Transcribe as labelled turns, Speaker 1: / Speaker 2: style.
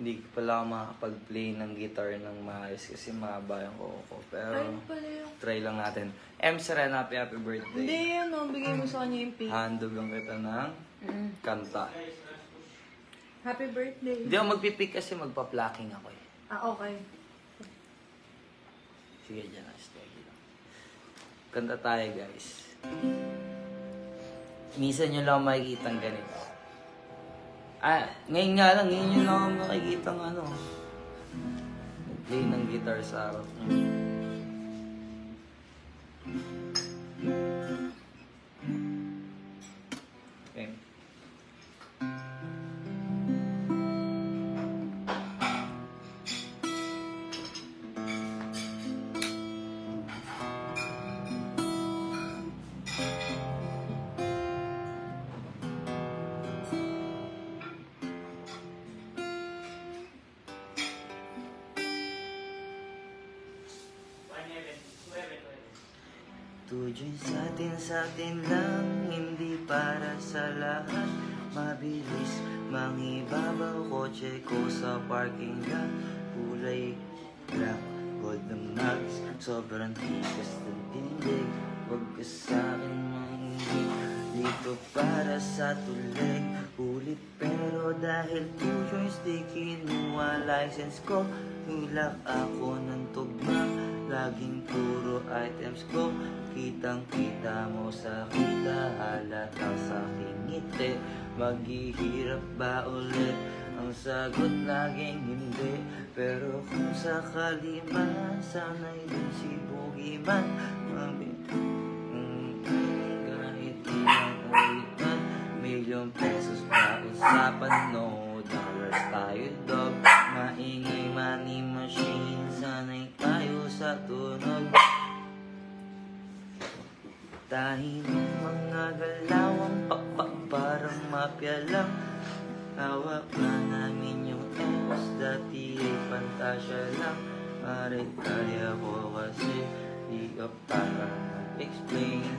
Speaker 1: hindi pala ako makapag-play ng guitar ng maayos kasi mahaba yung kuko ko. Pero, try lang natin. Seren, happy birthday.
Speaker 2: Hindi yan, no. Bigay mo sa kanya yung pink.
Speaker 1: Handogan kita ng kanta.
Speaker 2: Happy birthday.
Speaker 1: Hindi ako magpipik kasi magpa-plucking ako eh.
Speaker 2: Okay.
Speaker 1: Sige, dyan na. Steady lang. Kanta tayo, guys. Minsan nyo lang makikita ang ganito. Ngayon nga lang, ngayon nyo lang makikita ang ano. Play ng guitar sa harap nyo. Okay. Tujuin sa atin lang, hindi para sa lahat. Mabilis, mangibabaw kotse ko sa parking lot. Kulay black, gold ng nugs, sobrang tikas ng tindig. Huwag ka sa'kin mangingin, dito para sa tulig. Ulit pero dahil 2 joints di kinuha license ko. Tulak ako ng tugma, laging puro items ko. Kitang-kita mo sa kita, halatang sa aking ngiti. Maghihirap ba ulit? Ang sagot laging hindi. Pero kung sakali man, sana'y din si Boogeyman. Kahit ilang ulitan, milyong pesos pa usapan, no dollars tayo dog. Maingay money machine, sana'y tayo sa tunog. Dahil ng mga galawang pakpak parang mafia lang. Hawak na namin yung M's, dati ay pantasya lang. Maray kaya ko kasi di ka para mag-explain.